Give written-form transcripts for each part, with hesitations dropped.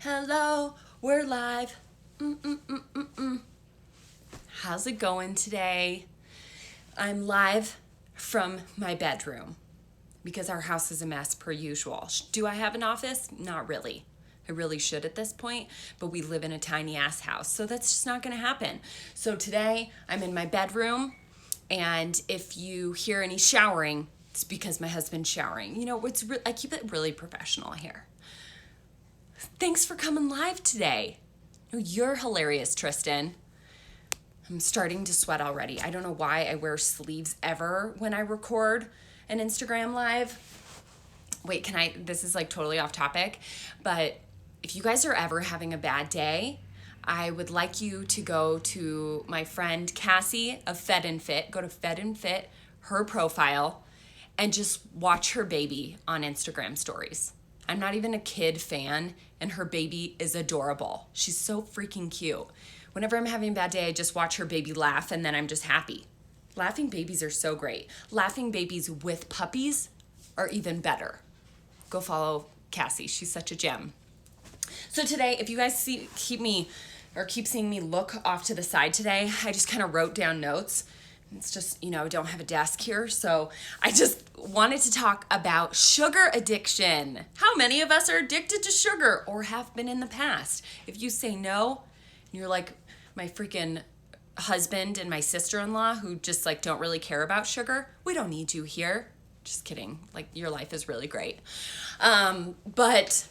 Hello, we're live. How's it going today? I'm live from my bedroom because our house is a mess per usual. Do I have an office? Not really. I really should at this point, but we live in a tiny ass house, so that's just not gonna happen. So today I'm in my bedroom, and if you hear any showering, it's because my husband's showering. You know, I keep it really professional here. Thanks for coming live today. You're hilarious, Tristan. I'm starting to sweat already. I don't know why I wear sleeves ever when I record an Instagram live. Wait, this is like totally off topic, but if you guys are ever having a bad day, I would like you to go to my friend Cassie of Fed and Fit. Go to Fed and Fit, her profile, and just watch her baby on Instagram stories. I'm not even a kid fan, and her baby is adorable. She's so freaking cute. Whenever I'm having a bad day, I just watch her baby laugh, and then I'm just happy. Laughing babies are so great. Laughing babies with puppies are even better. Go follow Cassie. She's such a gem. So today, if you guys keep seeing me look off to the side today, I just kind of wrote down notes. It's just, I don't have a desk here, so I just wanted to talk about sugar addiction. How many of us are addicted to sugar or have been in the past? If you say no, you're like my freaking husband and my sister-in-law who just like don't really care about sugar, we don't need you here. Just kidding. Like, your life is really great. But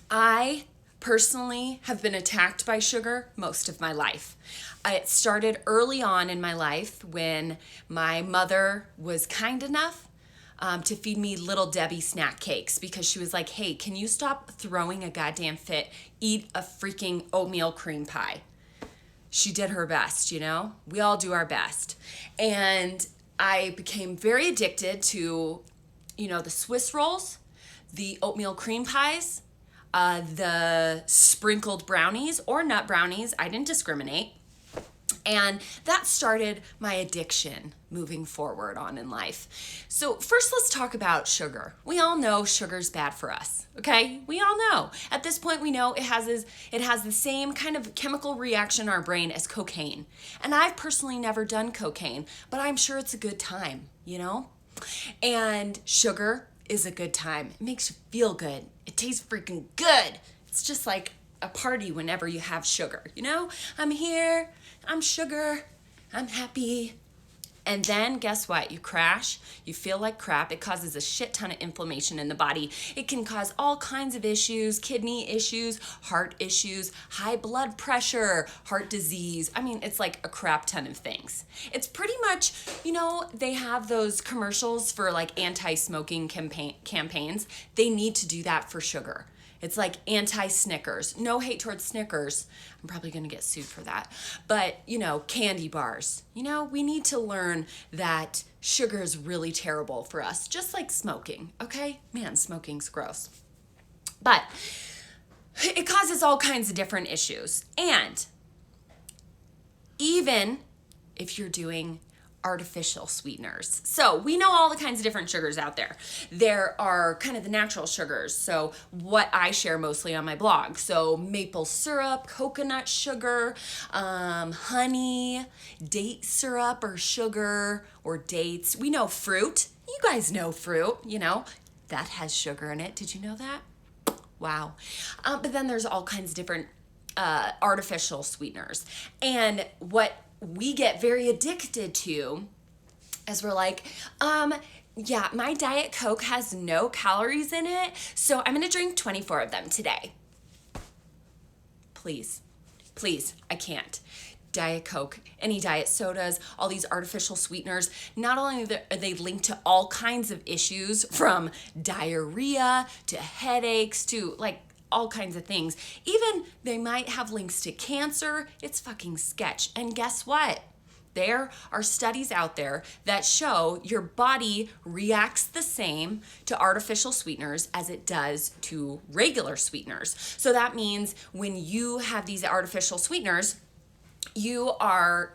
I personally have been attacked by sugar most of my life. It started early on in my life when my mother was kind enough to feed me Little Debbie snack cakes because she was like, hey, can you stop throwing a goddamn fit? Eat a freaking oatmeal cream pie. She did her best, We all do our best. And I became very addicted to, the Swiss rolls, the oatmeal cream pies, the sprinkled brownies or nut brownies. I didn't discriminate. And that started my addiction moving forward on in life. So first, let's talk about sugar. We all know sugar's bad for us, okay? We all know. At this point, we know it has the same kind of chemical reaction in our brain as cocaine. And I've personally never done cocaine, but I'm sure it's a good time, And sugar is a good time. It makes you feel good. It tastes freaking good. It's just like a party whenever you have sugar, I'm here, I'm sugar, I'm happy. And then guess what? You crash, you feel like crap. It causes a shit ton of inflammation in the body. It can cause all kinds of issues, kidney issues, heart issues, high blood pressure, heart disease. I mean, it's like a crap ton of things. It's pretty much, they have those commercials for like anti-smoking campaigns. They need to do that for sugar. It's like anti-Snickers. No hate towards Snickers. I'm probably going to get sued for that. But, candy bars. We need to learn that sugar is really terrible for us, just like smoking, okay? Man, smoking's gross. But it causes all kinds of different issues. And even if you're doing artificial sweeteners. So we know all the kinds of different sugars out there. There are kind of the natural sugars. So what I share mostly on my blog. So maple syrup, coconut sugar, honey, date syrup or sugar or dates. We know fruit. You guys know fruit, that has sugar in it. Did you know that? Wow. But then there's all kinds of different artificial sweeteners. And what we get very addicted to as we're like, yeah, my Diet Coke has no calories in it, so I'm gonna drink 24 of them today. Please, I can't. Diet Coke, any diet sodas, all these artificial sweeteners, not only are they linked to all kinds of issues from diarrhea to headaches to like all kinds of things. Even they might have links to cancer. It's fucking sketch. And guess what? There are studies out there that show your body reacts the same to artificial sweeteners as it does to regular sweeteners. So that means when you have these artificial sweeteners, you are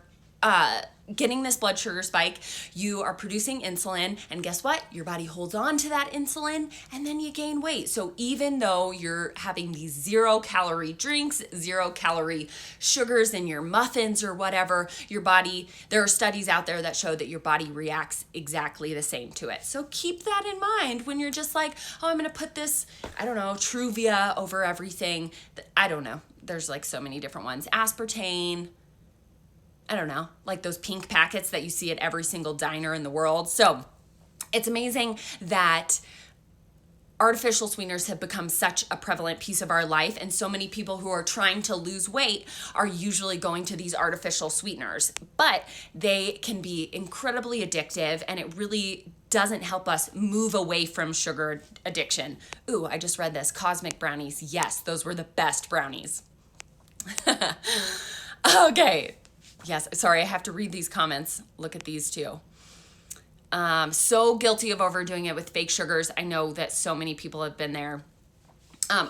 getting this blood sugar spike, you are producing insulin, and guess what? Your body holds on to that insulin, and then you gain weight. So even though you're having these 0-calorie drinks, 0-calorie sugars in your muffins or whatever, your body, there are studies out there that show that your body reacts exactly the same to it. So keep that in mind when you're just like, oh, I'm gonna put this, I don't know, Truvia over everything. I don't know. There's like so many different ones. Aspartame, I don't know, like those pink packets that you see at every single diner in the world. So it's amazing that artificial sweeteners have become such a prevalent piece of our life, and so many people who are trying to lose weight are usually going to these artificial sweeteners. But they can be incredibly addictive, and it really doesn't help us move away from sugar addiction. Ooh, I just read this. Cosmic brownies. Yes, those were the best brownies. Okay. Yes, sorry, I have to read these comments. Look at these too. So guilty of overdoing it with fake sugars. I know that so many people have been there.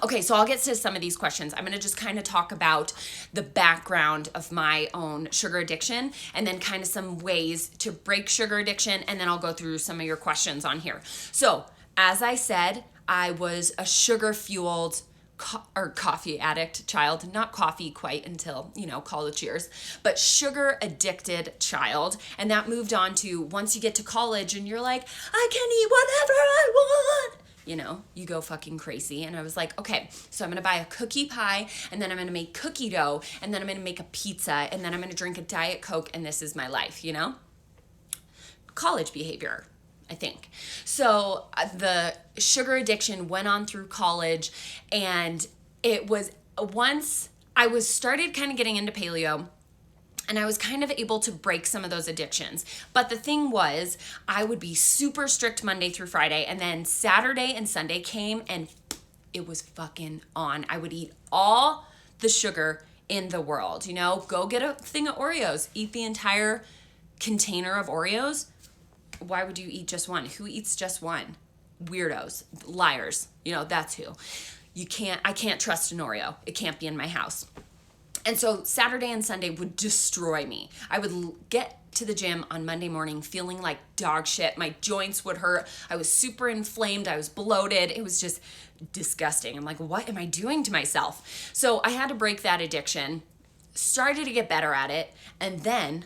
Okay, so I'll get to some of these questions. I'm going to just kind of talk about the background of my own sugar addiction, and then kind of some ways to break sugar addiction, and then I'll go through some of your questions on here. So, as I said, I was a sugar-fueled coffee addict child, not coffee quite until, college years, but sugar addicted child. And that moved on to once you get to college and you're like, I can eat whatever I want. You go fucking crazy. And I was like, okay, so I'm going to buy a cookie pie, and then I'm going to make cookie dough, and then I'm going to make a pizza, and then I'm going to drink a Diet Coke, and this is my life, College behavior, I think. So the sugar addiction went on through college, and it was once I started kind of getting into paleo, and I was kind of able to break some of those addictions. But the thing was, I would be super strict Monday through Friday, and then Saturday and Sunday came, and it was fucking on. I would eat all the sugar in the world, go get a thing of Oreos, eat the entire container of Oreos. Why would you eat just one? Who eats just one? Weirdos, liars, that's who. I can't trust an Oreo. It can't be in my house. And so Saturday and Sunday would destroy me. I would get to the gym on Monday morning feeling like dog shit. My joints would hurt. I was super inflamed. I was bloated. It was just disgusting. I'm like, what am I doing to myself? So I had to break that addiction, started to get better at it. And then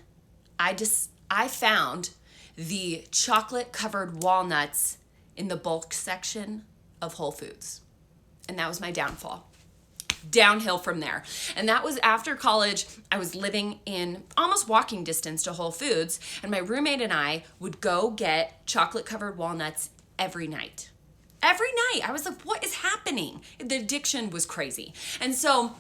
I found the chocolate covered walnuts in the bulk section of Whole Foods. And that was my downfall. Downhill from there. And that was after college. I was living in almost walking distance to Whole Foods, and my roommate and I would go get chocolate covered walnuts every night. Every night. I was like, what is happening? The addiction was crazy. And so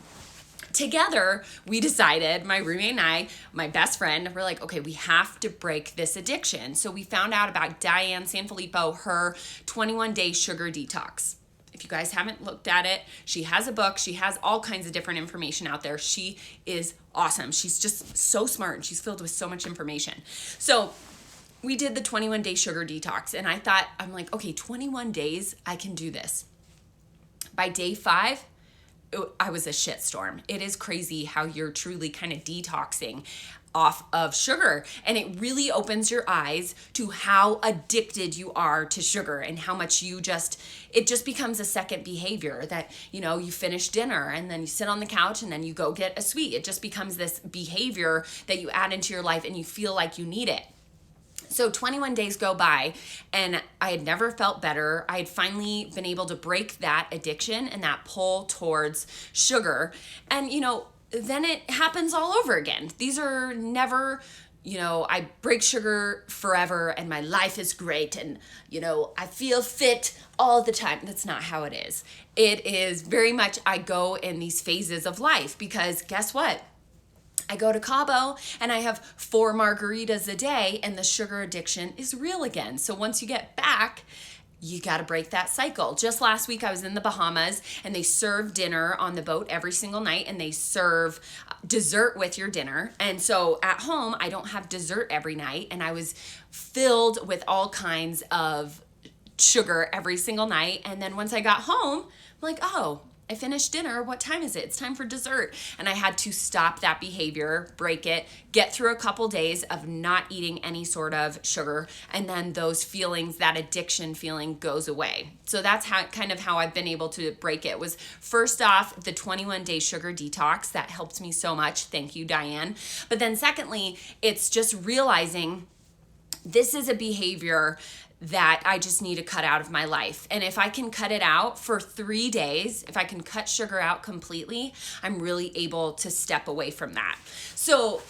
together, we decided, my roommate and I, my best friend, we're like, okay, we have to break this addiction. So we found out about Diane Sanfilippo, her 21-day sugar detox. If you guys haven't looked at it, she has a book. She has all kinds of different information out there. She is awesome. She's just so smart, and she's filled with so much information. So we did the 21-day sugar detox, and I'm like, okay, 21 days, I can do this. By day 5, I was a shitstorm. It is crazy how you're truly kind of detoxing off of sugar, and it really opens your eyes to how addicted you are to sugar, and how much it just becomes a second behavior that, you finish dinner and then you sit on the couch and then you go get a sweet. It just becomes this behavior that you add into your life, and you feel like you need it. So 21 days go by, and I had never felt better. I had finally been able to break that addiction and that pull towards sugar. And, then it happens all over again. These are never, I break sugar forever and my life is great and, I feel fit all the time. That's not how it is. It is very much, I go in these phases of life, because guess what? I go to Cabo and I have 4 margaritas a day, and the sugar addiction is real again. So once you get back, you got to break that cycle. Just last week, I was in the Bahamas, and they serve dinner on the boat every single night, and they serve dessert with your dinner. And so at home, I don't have dessert every night, and I was filled with all kinds of sugar every single night. And then once I got home, I'm like, oh, I finished dinner. What time is it? It's time for dessert. And I had to stop that behavior, break it, get through a couple days of not eating any sort of sugar. And then those feelings, that addiction feeling goes away. So that's how I've been able to break it. Was first off, the 21-day sugar detox. That helped me so much. Thank you, Diane. But then secondly, it's just realizing this is a behavior that I just need to cut out of my life. And if I can cut it out for 3 days, if I can cut sugar out completely, I'm really able to step away from that. So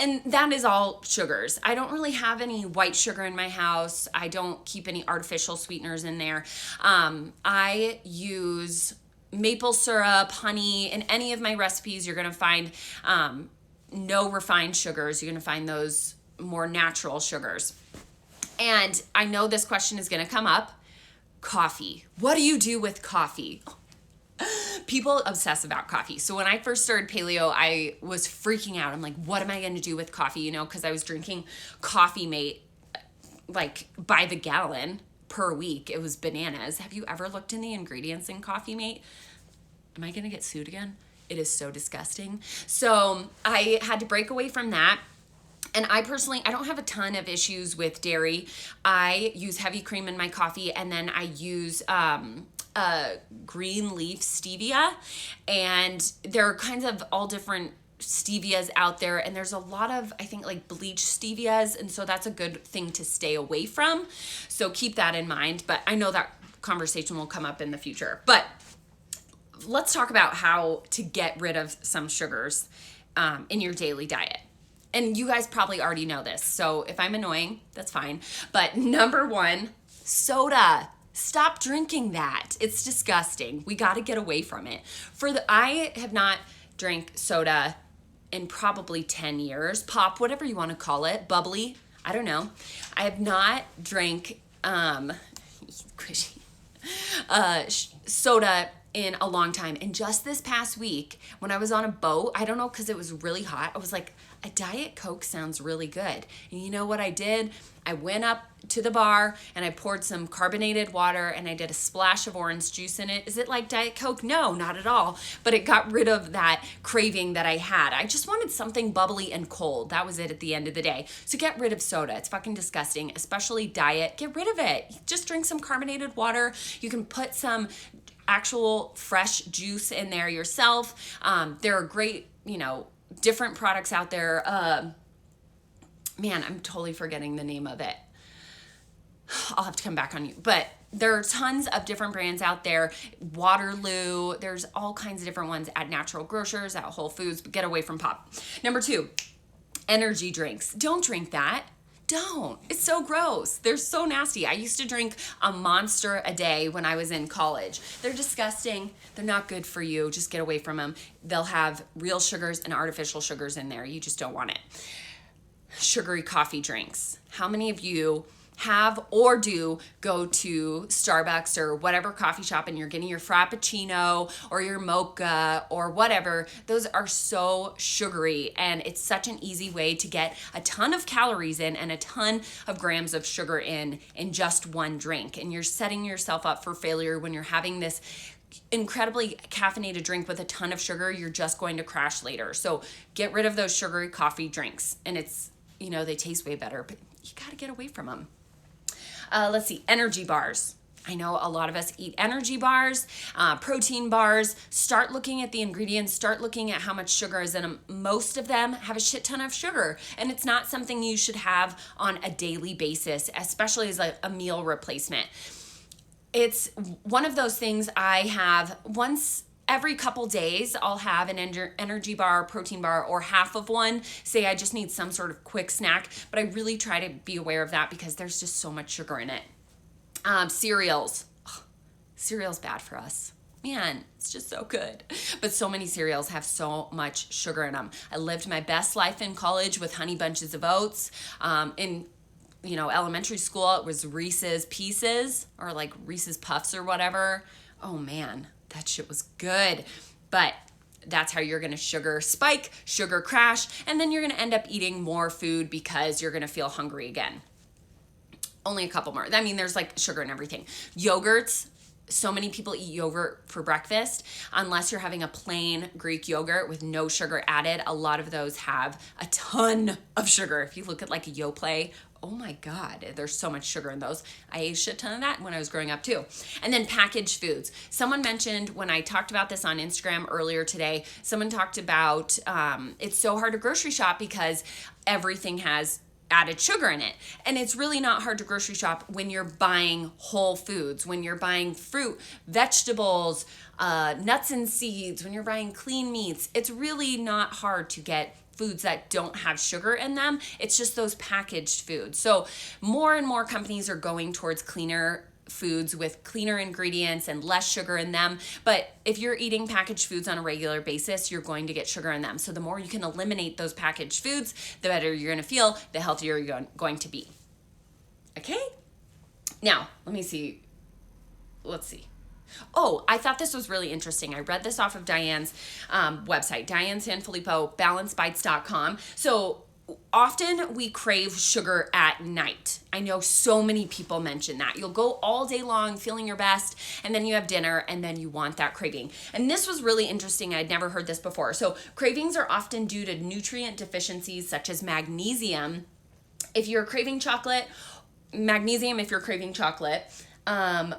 and that is all sugars. I don't really have any white sugar in my house. I don't keep any artificial sweeteners in there. I use maple syrup, honey. In any of my recipes, you're gonna find no refined sugars. You're gonna find those more natural sugars. And I know this question is going to come up. Coffee. What do you do with coffee? People obsess about coffee. So when I first started paleo, I was freaking out. I'm like, what am I going to do with coffee? You know, because I was drinking Coffee Mate like by the gallon per week. It was bananas. Have you ever looked in the ingredients in Coffee Mate? Am I going to get sued again? It is so disgusting. So I had to break away from that. And I personally, I don't have a ton of issues with dairy. I use heavy cream in my coffee, and then I use green leaf stevia. And there are kinds of all different stevias out there, and there's a lot of, I think, like bleach stevias, and so that's a good thing to stay away from. So keep that in mind, but I know that conversation will come up in the future. But let's talk about how to get rid of some sugars in your daily diet. And you guys probably already know this, so if I'm annoying, that's fine. But number one, soda. Stop drinking that. It's disgusting. We got to get away from it. I have not drank soda in probably 10 years. Pop, whatever you want to call it. Bubbly. I don't know. I have not drank soda in a long time. And just this past week, when I was on a boat, I don't know, because it was really hot, I was like, a Diet Coke sounds really good. And you know what I did? I went up to the bar and I poured some carbonated water and I did a splash of orange juice in it. Is it like Diet Coke? No, not at all. But it got rid of that craving that I had. I just wanted something bubbly and cold. That was it at the end of the day. So get rid of soda. It's fucking disgusting, especially diet. Get rid of it. Just drink some carbonated water. You can put some actual fresh juice in there yourself. There are great, different products out there. Man, I'm totally forgetting the name of it. I'll have to come back on you. But there are tons of different brands out there. Waterloo, there's all kinds of different ones at natural grocers, at Whole Foods, but get away from pop. Number two, energy drinks. Don't drink that. Don't. It's so gross. They're so nasty. I used to drink a Monster a day when I was in college. They're disgusting. They're not good for you. Just get away from them. They'll have real sugars and artificial sugars in there. You just don't want it. Sugary coffee drinks. How many of you have or do go to Starbucks or whatever coffee shop and you're getting your Frappuccino or your mocha or whatever? Those are so sugary, and it's such an easy way to get a ton of calories in and a ton of grams of sugar in just one drink. And you're setting yourself up for failure when you're having this incredibly caffeinated drink with a ton of sugar. You're just going to crash later. So get rid of those sugary coffee drinks. And it's, they taste way better, but you got to get away from them. Let's see, energy bars. I know a lot of us eat energy bars, protein bars. Start looking at the ingredients, start looking at how much sugar is in them. Most of them have a shit ton of sugar, and it's not something you should have on a daily basis, especially as a meal replacement. It's one of those things I have once every couple days. I'll have an energy bar, protein bar, or half of one. Say I just need some sort of quick snack, but I really try to be aware of that because there's just so much sugar in it. Cereals. Cereal's bad for us. Man, it's just so good. But so many cereals have so much sugar in them. I lived my best life in college with Honey Bunches of Oats. In elementary school, it was Reese's Pieces or like Reese's Puffs or whatever. Oh man, that shit was good. But that's how you're going to sugar spike, sugar crash, and then you're going to end up eating more food because you're going to feel hungry again. Only a couple more. I mean, there's like sugar in everything. Yogurts, so many people eat yogurt for breakfast. Unless you're having a plain Greek yogurt with no sugar added, a lot of those have a ton of sugar. If you look at like a Yoplait, oh my God, there's so much sugar in those. I ate a shit ton of that when I was growing up too. And then packaged foods. Someone mentioned when I talked about this on Instagram earlier today, someone talked about it's so hard to grocery shop because everything has added sugar in it. And it's really not hard to grocery shop when you're buying whole foods, when you're buying fruit, vegetables, nuts and seeds, when you're buying clean meats. It's really not hard to get foods that don't have sugar in them. It's just those packaged foods. So more and more companies are going towards cleaner foods with cleaner ingredients and less sugar in them. But if you're eating packaged foods on a regular basis, you're going to get sugar in them. So the more you can eliminate those packaged foods, the better you're going to feel, the healthier you're going to be. Okay? Now, let's see. Oh, I thought this was really interesting. I read this off of Diane's website, Diane Sanfilippo, balancebites.com. So often we crave sugar at night. I know so many people mention that. You'll go all day long feeling your best, and then you have dinner, and then you want that craving. And this was really interesting. I'd never heard this before. So cravings are often due to nutrient deficiencies such as magnesium. If you're craving chocolate, magnesium if you're craving chocolate,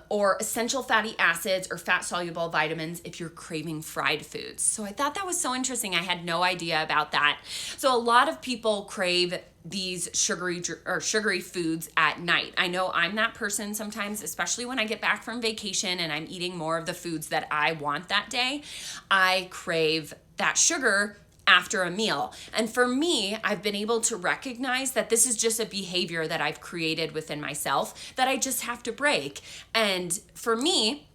or essential fatty acids or fat-soluble vitamins if you're craving fried foods. So I thought that was so interesting. I had no idea about that. So a lot of people crave these sugary foods at night. I know I'm that person sometimes, especially when I get back from vacation and I'm eating more of the foods that I want that day. I crave that sugar after a meal. And for me, I've been able to recognize that this is just a behavior that I've created within myself that I just have to break. And for me,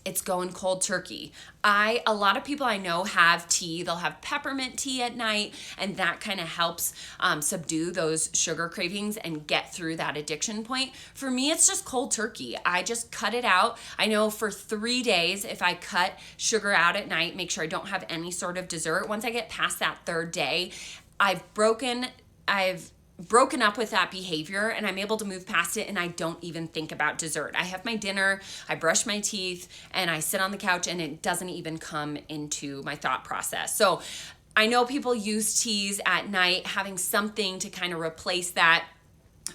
it's going cold turkey. A lot of people I know have tea. They'll have peppermint tea at night, and that kind of helps subdue those sugar cravings and get through that addiction point. For me, it's just cold turkey. I just cut it out. I know for 3 days, if I cut sugar out at night, make sure I don't have any sort of dessert. Once I get past that 3rd day, I've broken up with that behavior, and I'm able to move past it, and I don't even think about dessert. I have my dinner, I brush my teeth, and I sit on the couch, and it doesn't even come into my thought process. So I know people use teas at night, having something to kind of replace that.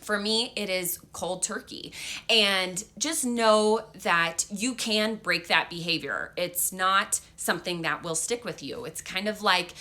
For me, it is cold turkey. And just know that you can break that behavior. It's not something that will stick with you. It's kind of like,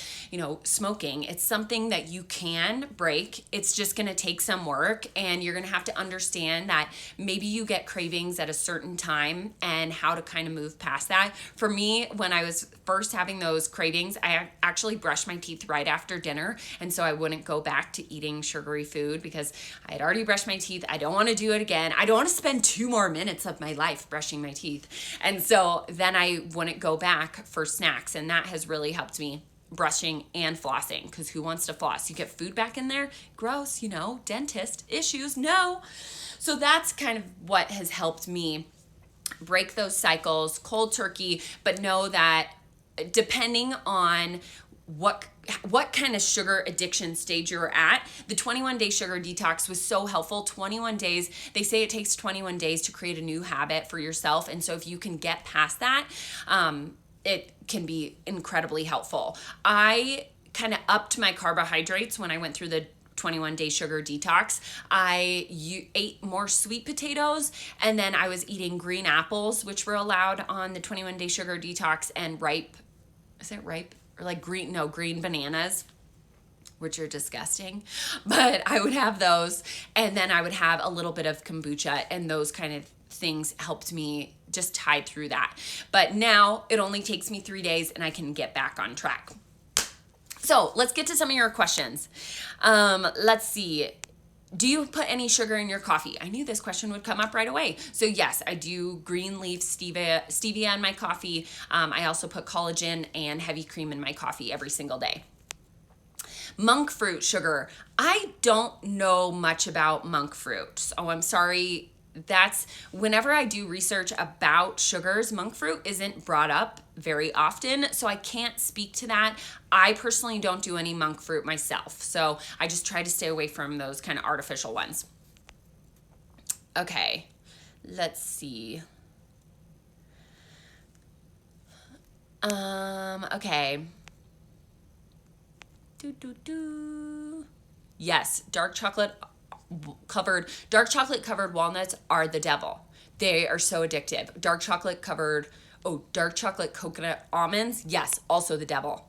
smoking. It's something that you can break. It's just going to take some work, and you're going to have to understand that maybe you get cravings at a certain time and how to kind of move past that. For me, when I was first having those cravings, I actually brushed my teeth right after dinner, and so I wouldn't go back to eating sugary food because I had already brushed my teeth. I don't want to do it again. I don't want to spend 2 more minutes of my life brushing my teeth. And so then I wouldn't go back for snacks, and that has really helped me, brushing and flossing, because who wants to floss? You get food back in there, gross, dentist issues, no. So that's kind of what has helped me break those cycles, cold turkey, but know that depending on what kind of sugar addiction stage you're at, the 21-day sugar detox was so helpful. 21 days, they say it takes 21 days to create a new habit for yourself. And so if you can get past that, it can be incredibly helpful. I kind of upped my carbohydrates when I went through the 21-day sugar detox. I ate more sweet potatoes, and then I was eating green apples, which were allowed on the 21-day sugar detox, and green bananas, which are disgusting, but I would have those, and then I would have a little bit of kombucha, and those kind of things helped me just tide through that. But now it only takes me 3 days, and I can get back on track. So let's get to some of your questions. Let's see. Do you put any sugar in your coffee? I knew this question would come up right away. So yes, I do green leaf stevia in my coffee. I also put collagen and heavy cream in my coffee every single day. Monk fruit sugar. I don't know much about monk fruit. So I'm sorry. That's whenever I do research about sugars, monk fruit isn't brought up very often, so I can't speak to that. I personally don't do any monk fruit myself, so I just try to stay away from those kind of artificial ones. Okay, let's see. Okay. Yes, dark chocolate covered walnuts are the devil. They are so addictive. Dark chocolate coconut almonds, yes, also the devil.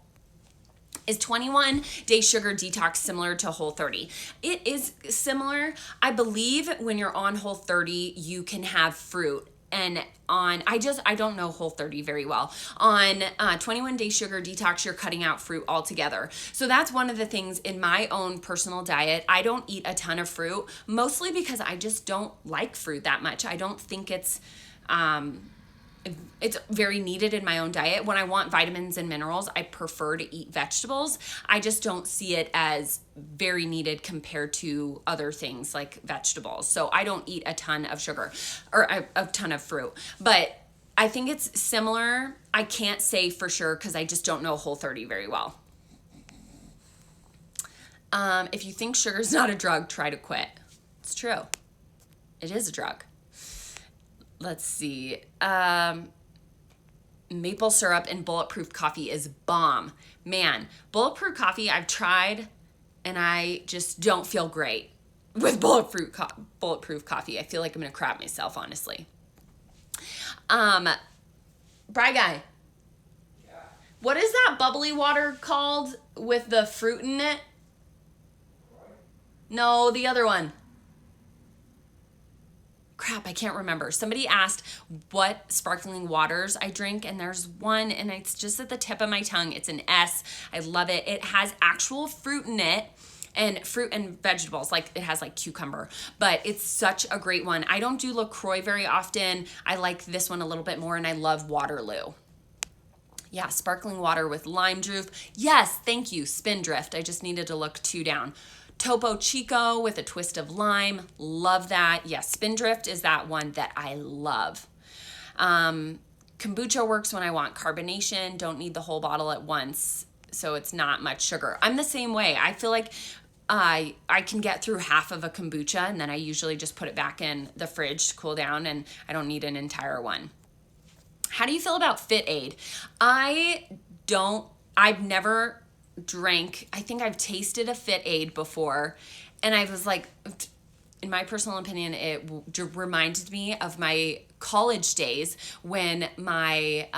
Is 21 day sugar detox similar to Whole 30? It is similar. I believe when you're on Whole 30, you can have fruit. And I don't know Whole 30 very well. On 21 day sugar detox, you're cutting out fruit altogether. So that's one of the things in my own personal diet. I don't eat a ton of fruit, mostly because I just don't like fruit that much. I don't think it's very needed in my own diet. When I want vitamins and minerals, I prefer to eat vegetables. I just don't see it as very needed compared to other things like vegetables. So I don't eat a ton of sugar or a ton of fruit. But I think it's similar. I can't say for sure because I just don't know Whole 30 very well. If you think sugar's not a drug, try to quit. It's true. It is a drug. Let's see. Maple syrup in bulletproof coffee is bomb. Man, bulletproof coffee I've tried and I just don't feel great with bulletproof coffee. I feel like I'm gonna crap myself, honestly. Bry Guy, Yeah. what is that bubbly water called with the fruit in it? No, the other one. Crap, I can't remember. Somebody asked what sparkling waters I drink, and there's one, and it's just at the tip of my tongue. It's an S. I love it. It has actual fruit in it, and fruit and vegetables. Like, it has like cucumber, but it's such a great one. I don't do LaCroix very often. I like this one a little bit more, and I love Waterloo. Yeah, sparkling water with lime juice. Yes, thank you, Spindrift. I just needed to look two down. Topo Chico with a twist of lime. Love that. Yes, Spindrift is that one that I love. Kombucha works when I want carbonation. Don't need the whole bottle at once, so it's not much sugar. I'm the same way. I feel like I can get through half of a kombucha, and then I usually just put it back in the fridge to cool down, and I don't need an entire one. How do you feel about Fit Aid? I've never drank, I think I've tasted a Fit Aid before, and I was like, in my personal opinion, it reminded me of my college days when my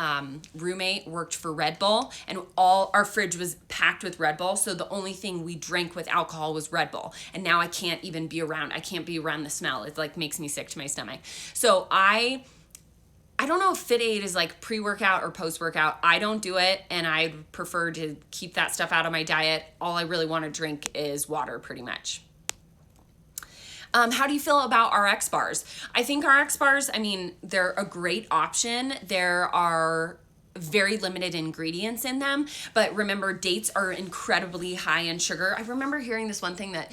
roommate worked for Red Bull, and all our fridge was packed with Red Bull, so the only thing we drank with alcohol was Red Bull, and now I can't be around the smell. It like makes me sick to my stomach. So I don't know if Fit Aid is like pre-workout or post-workout. I don't do it, and I prefer to keep that stuff out of my diet. All I really want to drink is water, pretty much. How do you feel about RX bars? I think RX bars, they're a great option. There are very limited ingredients in them, but remember, dates are incredibly high in sugar. I remember hearing this one thing that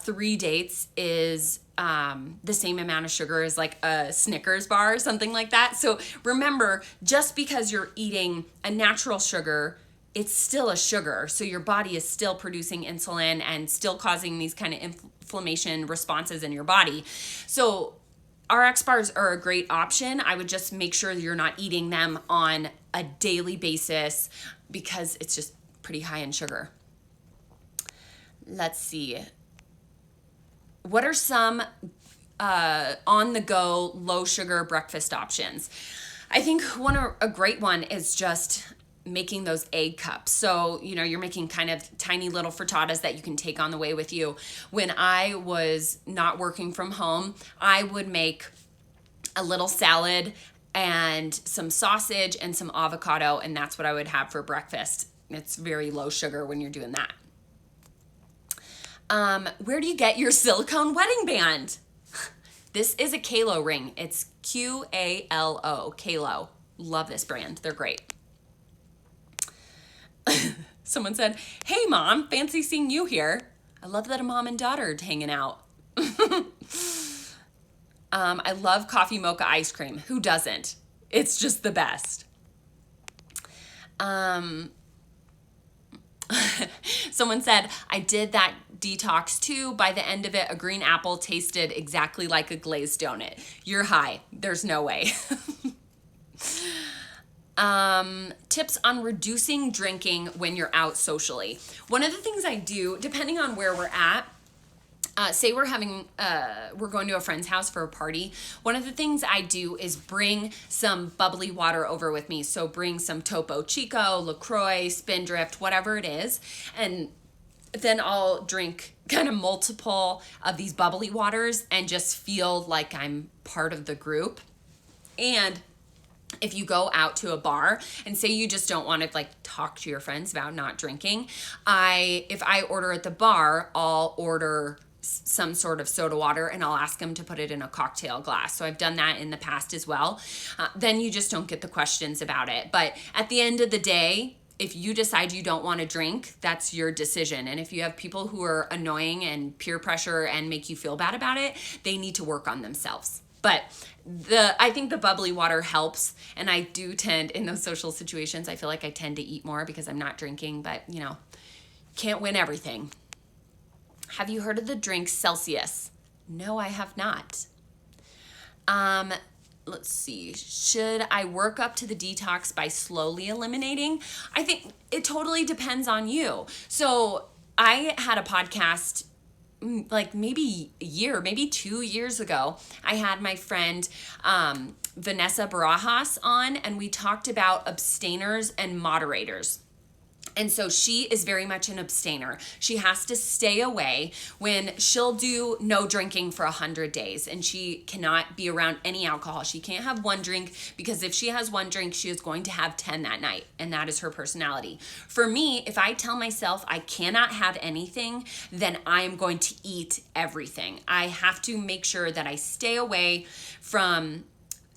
3 dates is the same amount of sugar as like a Snickers bar or something like that. So remember, just because you're eating a natural sugar, it's still a sugar. So your body is still producing insulin and still causing these kind of inflammation responses in your body. So RX bars are a great option. I would just make sure you're not eating them on a daily basis because it's just pretty high in sugar. Let's see. What are some on-the-go, low-sugar breakfast options? I think a great one is just making those egg cups. So, you're making kind of tiny little frittatas that you can take on the way with you. When I was not working from home, I would make a little salad and some sausage and some avocado, and that's what I would have for breakfast. It's very low sugar when you're doing that. Where do you get your silicone wedding band? This is a Kalo ring. It's Qalo, Kalo. Love this brand. They're great. Someone said, "Hey mom, fancy seeing you here." I love that a mom and daughter are hanging out. I love coffee mocha ice cream. Who doesn't? It's just the best. Someone said, "I did that detox too. By the end of it, a green apple tasted exactly like a glazed donut." You're high. There's no way. Tips on reducing drinking when you're out socially. One of the things I do, depending on where we're at, say we're going to a friend's house for a party. One of the things I do is bring some bubbly water over with me. So bring some Topo Chico, LaCroix, Spindrift, whatever it is. And then I'll drink kind of multiple of these bubbly waters and just feel like I'm part of the group. And if you go out to a bar and say you just don't want to like talk to your friends about not drinking, if I order at the bar, I'll order some sort of soda water and I'll ask them to put it in a cocktail glass. So I've done that in the past as well. Then you just don't get the questions about it. But at the end of the day, if you decide you don't want to drink, that's your decision. And if you have people who are annoying and peer pressure and make you feel bad about it, they need to work on themselves. But I think the bubbly water helps. And I do tend, in those social situations, I feel like I tend to eat more because I'm not drinking, but can't win everything. Have you heard of the drink Celsius? No, I have not. Let's see. Should I work up to the detox by slowly eliminating? I think it totally depends on you. So I had a podcast like maybe a year, maybe 2 years ago. I had my friend Vanessa Barajas on, and we talked about abstainers and moderators. And so she is very much an abstainer. She has to stay away when she'll do no drinking for 100 days, and she cannot be around any alcohol. She can't have one drink, because if she has one drink, she is going to have 10 that night, and that is her personality. For me, if I tell myself I cannot have anything, then I'm going to eat everything. I have to make sure that I stay away from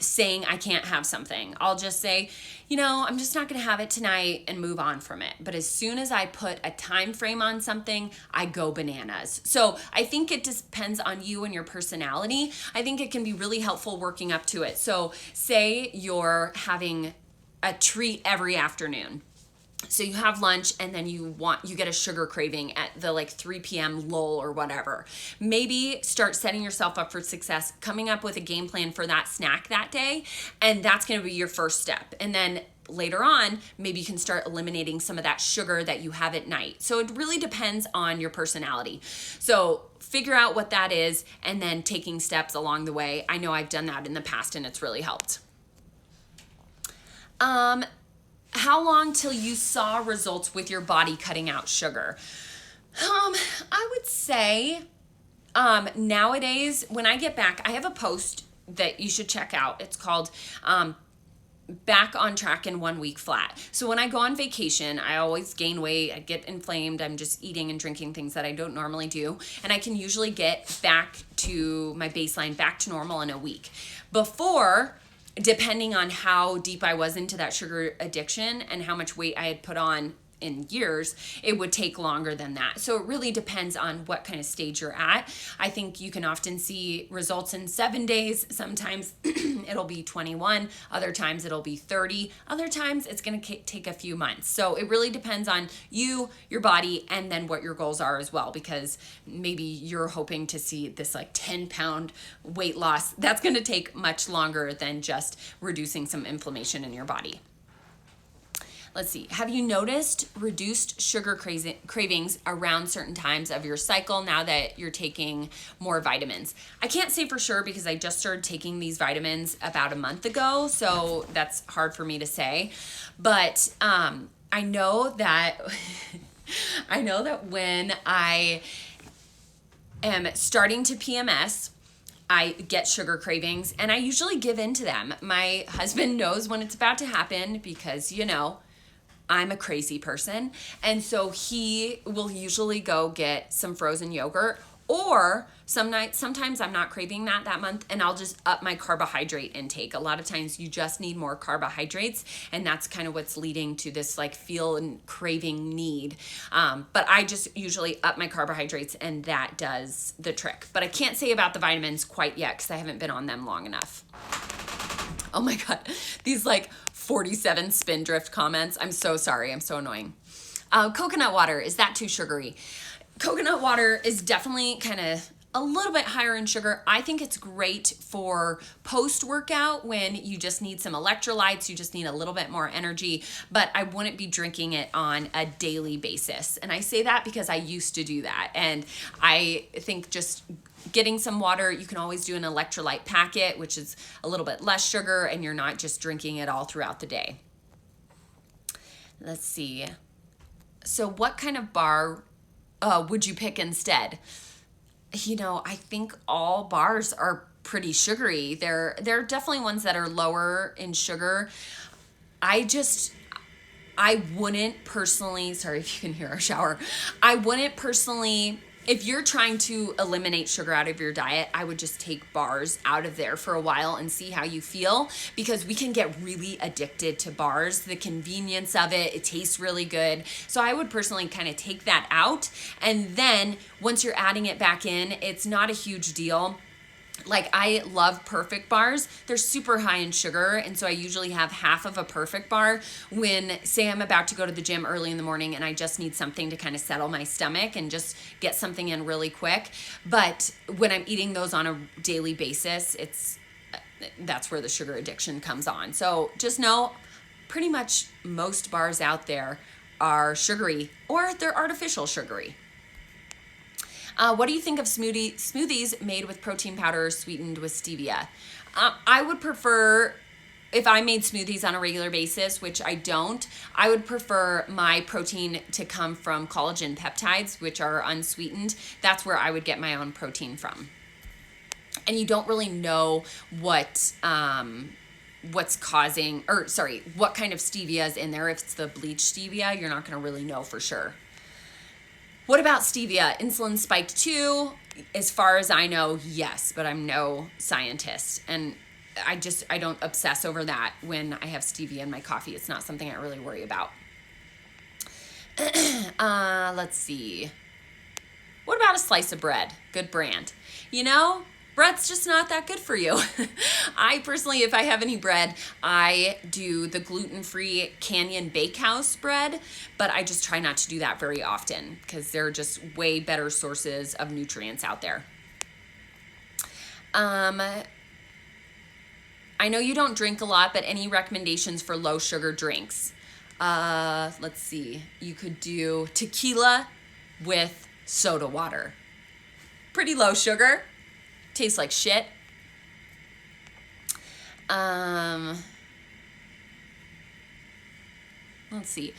saying I can't have something. I'll just say, I'm just not going to have it tonight and move on from it. But as soon as I put a time frame on something, I go bananas. So I think it depends on you and your personality. I think it can be really helpful working up to it. So say you're having a treat every afternoon. So you have lunch and then you get a sugar craving at the 3 p.m. lull or whatever. Maybe start setting yourself up for success, coming up with a game plan for that snack that day. And that's going to be your first step. And then later on, maybe you can start eliminating some of that sugar that you have at night. So it really depends on your personality. So figure out what that is and then taking steps along the way. I know I've done that in the past and it's really helped. How long till you saw results with your body cutting out sugar? I would say nowadays, when I get back, I have a post that you should check out. It's called Back on Track in 1 Week Flat. So when I go on vacation, I always gain weight. I get inflamed. I'm just eating and drinking things that I don't normally do. And I can usually get back to my baseline, back to normal in a week. Before, depending on how deep I was into that sugar addiction and how much weight I had put on in years, it would take longer than that. So it really depends on what kind of stage you're at. I think you can often see results in 7 days. Sometimes it'll be 21. Other times it'll be 30. Other times it's going to take a few months. So it really depends on you, your body, and then what your goals are as well, because maybe you're hoping to see this 10-pound weight loss. That's going to take much longer than just reducing some inflammation in your body. Let's see. Have you noticed reduced sugar cravings around certain times of your cycle now that you're taking more vitamins? I can't say for sure because I just started taking these vitamins about a month ago, so that's hard for me to say. But I know that when I am starting to PMS, I get sugar cravings and I usually give in to them. My husband knows when it's about to happen because, I'm a crazy person. And so he will usually go get some frozen yogurt, or sometimes I'm not craving that month and I'll just up my carbohydrate intake. A lot of times you just need more carbohydrates, and that's kind of what's leading to this feel and craving need. But I just usually up my carbohydrates and that does the trick. But I can't say about the vitamins quite yet because I haven't been on them long enough. Oh my God, these 47 Spindrift comments. I'm so sorry. I'm so annoying. Coconut water, is that too sugary? Coconut water is definitely kind of a little bit higher in sugar. I think it's great for post-workout when you just need some electrolytes, you just need a little bit more energy, but I wouldn't be drinking it on a daily basis. And I say that because I used to do that. And I think just getting some water, you can always do an electrolyte packet, which is a little bit less sugar, and you're not just drinking it all throughout the day. Let's see. So what kind of bar would you pick instead? I think all bars are pretty sugary. There are definitely ones that are lower in sugar. I wouldn't personally, sorry if you can hear our shower. I wouldn't personally, if you're trying to eliminate sugar out of your diet, I would just take bars out of there for a while and see how you feel, because we can get really addicted to bars. The convenience of it tastes really good. So I would personally kind of take that out. And then once you're adding it back in, it's not a huge deal. Like, I love Perfect bars. They're super high in sugar, and so I usually have half of a Perfect bar when, say, I'm about to go to the gym early in the morning and I just need something to kind of settle my stomach and just get something in really quick. But when I'm eating those on a daily basis, that's where the sugar addiction comes on. So just know, pretty much most bars out there are sugary, or they're artificial sugary. What do you think of smoothies made with protein powder sweetened with stevia? I would prefer, if I made smoothies on a regular basis, which I don't, I would prefer my protein to come from collagen peptides, which are unsweetened. That's where I would get my own protein from. And you don't really know what kind of stevia is in there. If it's the bleached stevia, you're not going to really know for sure. What about stevia? Insulin spiked too? As far as I know, yes, but I'm no scientist. And I don't obsess over that when I have stevia in my coffee. It's not something I really worry about. Let's see. What about a slice of bread? Good brand. Bread's just not that good for you. I personally, if I have any bread, I do the gluten-free Canyon Bakehouse bread, but I just try not to do that very often because there are just way better sources of nutrients out there. I know you don't drink a lot, but any recommendations for low sugar drinks? Let's see. You could do tequila with soda water. Pretty low sugar. Tastes like shit. Let's see.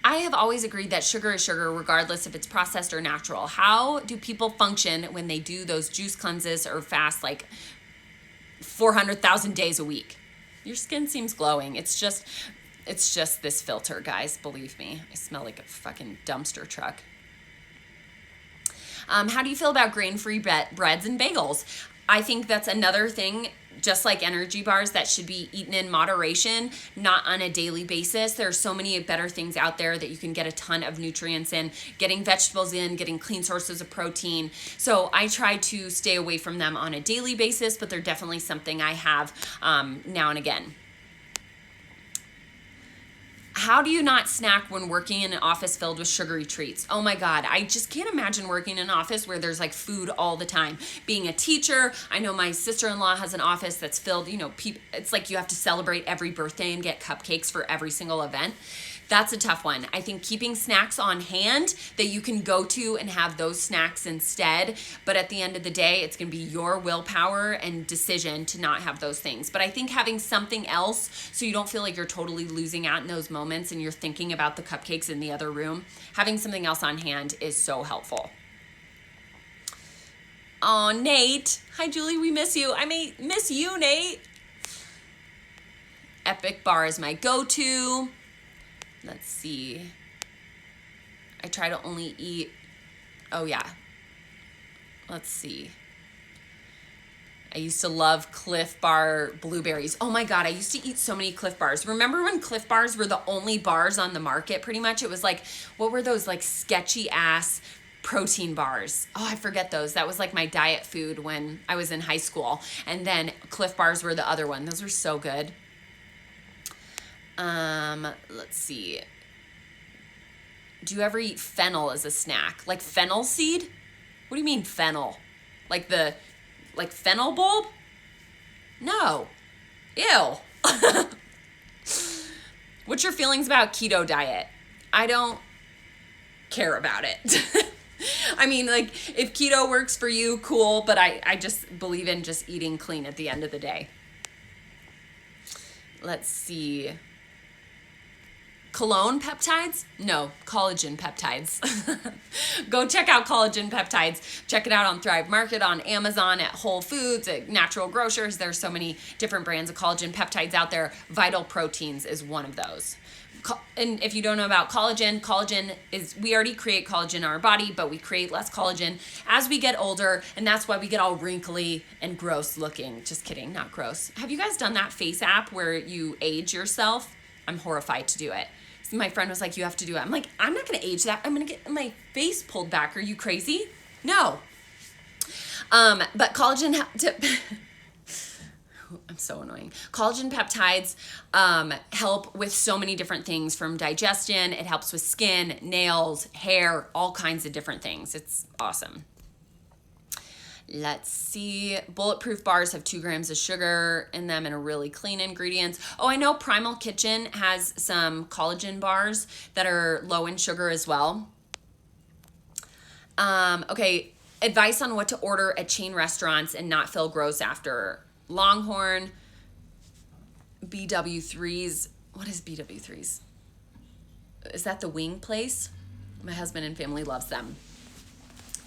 I have always agreed that sugar is sugar regardless if it's processed or natural. How do people function when they do those juice cleanses or fast like 400,000 days a week? Your skin seems glowing. It's just this filter, guys. Believe me. I smell like a fucking dumpster truck. How do you feel about grain-free breads and bagels? I think that's another thing, just like energy bars, that should be eaten in moderation, not on a daily basis. There are so many better things out there that you can get a ton of nutrients in, getting vegetables in, getting clean sources of protein. So I try to stay away from them on a daily basis, but they're definitely something I have now and again. How do you not snack when working in an office filled with sugary treats? Oh my God, I just can't imagine working in an office where there's like food all the time. Being a teacher, I know my sister-in-law has an office that's filled, it's like you have to celebrate every birthday and get cupcakes for every single event. That's a tough one. I think keeping snacks on hand that you can go to and have those snacks instead. But at the end of the day, it's going to be your willpower and decision to not have those things. But I think having something else so you don't feel like you're totally losing out in those moments and you're thinking about the cupcakes in the other room, having something else on hand is so helpful. Oh, Nate. Hi, Julie. We miss you. I may miss you, Nate. Epic bar is my go-to. Let's see. I try to only eat, let's see. I used to love Cliff Bar blueberries. Oh my God, I used to eat so many Cliff Bars. Remember when Cliff Bars were the only bars on the market pretty much? It was like, what were those like sketchy ass protein bars? Oh, I forget those. That was like my diet food when I was in high school. And then Cliff Bars were the other one. Those were so good. Let's see. Do you ever eat fennel as a snack? Like fennel seed? What do you mean fennel? Like fennel bulb? No. Ew. What's your feelings about keto diet? I don't care about it. I mean, like, if keto works for you, cool, but I just believe in just eating clean at the end of the day. Let's see. Cologne peptides? No, collagen peptides. Go check out collagen peptides. Check it out on Thrive Market, on Amazon, at Whole Foods, at natural grocers. There's so many different brands of collagen peptides out there. Vital Proteins is one of those. And if you don't know about collagen is, we already create collagen in our body, but we create less collagen as we get older, and that's why we get all wrinkly and gross looking. Just kidding, not gross. Have you guys done that face app where you age yourself? I'm horrified to do it. So my friend was like, you have to do it. I'm like, I'm not gonna age that. I'm gonna get my face pulled back. Are you crazy? No. But collagen, I'm so annoying. Collagen peptides help with so many different things, from digestion. It helps with skin, nails, hair, all kinds of different things. It's awesome. Let's see. Bulletproof bars have 2 grams of sugar in them and are really clean ingredients. Oh, I know Primal Kitchen has some collagen bars that are low in sugar as well. Okay, advice on what to order at chain restaurants and not feel gross after. Longhorn, BW3s. What is BW3s? Is that the wing place? My husband and family loves them.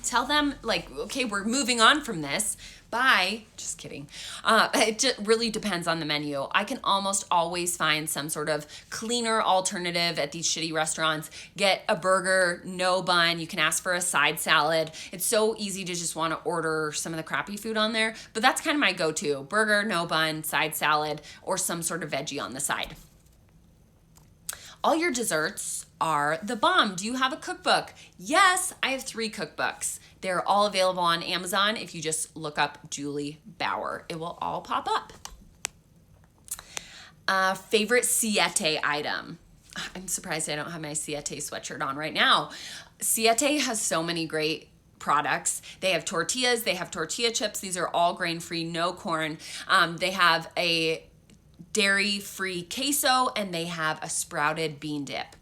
Tell them, like, okay, we're moving on from this. Bye. Just kidding. It just really depends on the menu. I can almost always find some sort of cleaner alternative at these shitty restaurants. Get a burger, no bun. You can ask for a side salad. It's so easy to just want to order some of the crappy food on there, but that's kind of my go-to. Burger, no bun, side salad, or some sort of veggie on the side. All your desserts are the bomb. Do you have a cookbook? Yes, I have 3 cookbooks. They're all available on Amazon. If you just look up Julie Bauer, it will all pop up. Favorite Siete item? I'm surprised I don't have my Siete sweatshirt on right now. Siete has so many great products. They have tortillas, they have tortilla chips. These are all grain-free, no corn. They have a dairy-free queso, and they have a sprouted bean dip.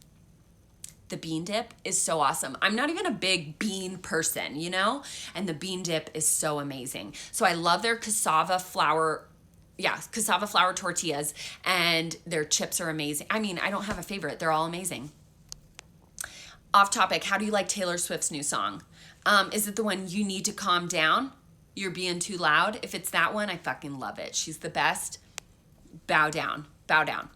The bean dip is so awesome. I'm not even a big bean person, you know? And the bean dip is so amazing. So I love their cassava flour tortillas, and their chips are amazing. I mean, I don't have a favorite. They're all amazing. Off topic, how do you like Taylor Swift's new song? Is it the one, You Need to Calm Down? You're Being Too Loud? If it's that one, I fucking love it. She's the best. Bow down. Bow down.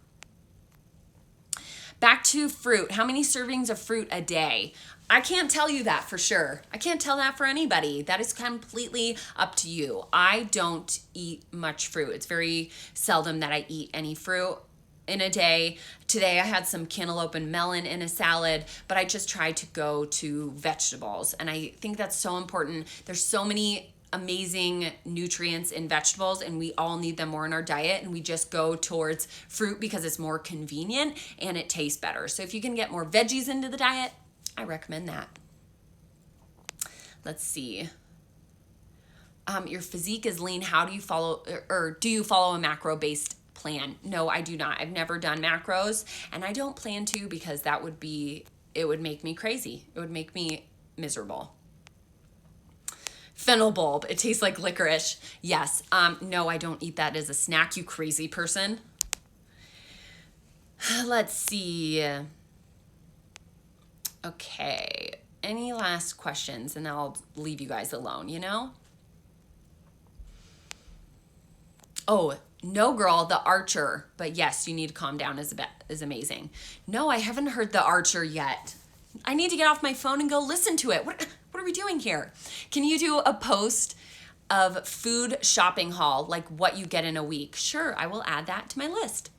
Back to fruit. How many servings of fruit a day? I can't tell you that for sure. I can't tell that for anybody. That is completely up to you. I don't eat much fruit. It's very seldom that I eat any fruit in a day. Today I had some cantaloupe and melon in a salad, but I just tried to go to vegetables. And I think that's so important. There's so many amazing nutrients in vegetables, and we all need them more in our diet, and we just go towards fruit because it's more convenient and it tastes better. So if you can get more veggies into the diet, I recommend that. Let's see. Your physique is lean. How do you follow, or do you follow a macro-based plan? No, I do not. I've never done macros, and I don't plan to, because it would make me crazy. It would make me miserable. Fennel bulb. It tastes like licorice. Yes. No, I don't eat that as a snack, you crazy person. Let's see. Okay. Any last questions? And I'll leave you guys alone, you know? Oh, No Girl, The Archer. But yes, You Need to Calm Down is amazing. No, I haven't heard The Archer yet. I need to get off my phone and go listen to it. What are we doing here? Can you do a post of food shopping haul, like what you get in a week? Sure, I will add that to my list.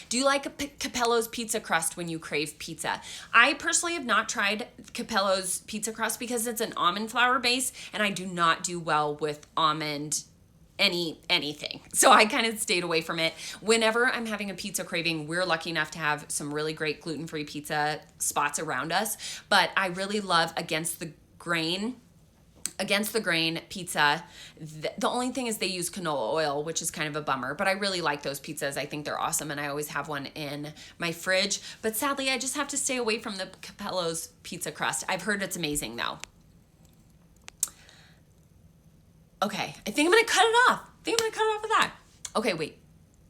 Do you like a Capello's pizza crust when you crave pizza? I personally have not tried Capello's pizza crust because it's an almond flour base, and I do not do well with almond anything. So I kind of stayed away from it. Whenever I'm having a pizza craving, we're lucky enough to have some really great gluten-free pizza spots around us, but I really love Against the Grain. against the grain pizza. The only thing is they use canola oil, which is kind of a bummer, but I really like those pizzas. I think they're awesome, and I always have one in my fridge. But sadly, I just have to stay away from the Capello's pizza crust. I've heard it's amazing though. Okay, I think I'm gonna cut it off. With that. Okay, wait.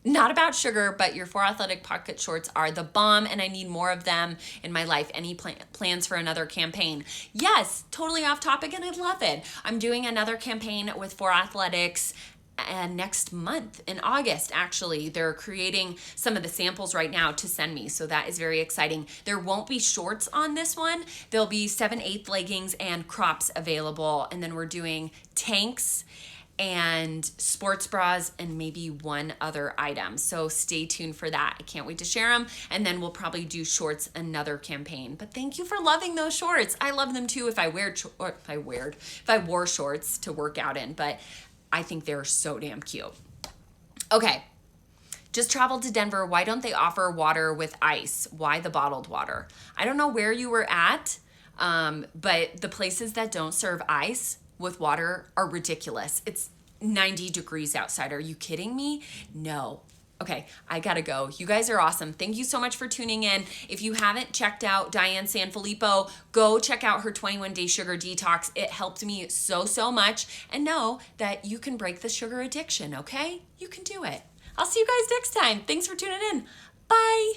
Not about sugar, but your 4 Athletic pocket shorts are the bomb, and I need more of them in my life. Any plans for another campaign? Yes, totally off topic, and I love it. I'm doing another campaign with 4 Athletics next month in August. Actually, they're creating some of the samples right now to send me, so that is very exciting. There won't be shorts on this one. There'll be 7/8 leggings and crops available, and then we're doing tanks and sports bras and maybe one other item. So stay tuned for that. I can't wait to share them. And then we'll probably do shorts another campaign. But thank you for loving those shorts. I love them too if I wore shorts to work out in, but I think they're so damn cute. Okay. Just traveled to Denver. Why don't they offer water with ice? Why the bottled water? I don't know where you were at, but the places that don't serve ice with water are ridiculous. It's 90 degrees outside. Are you kidding me? No. Okay, I gotta go. You guys are awesome. Thank you so much for tuning in. If you haven't checked out Diane Sanfilippo, go check out her 21-day sugar detox. It helped me so much. And know that you can break the sugar addiction, okay? You can do it. I'll see you guys next time. Thanks for tuning in. Bye.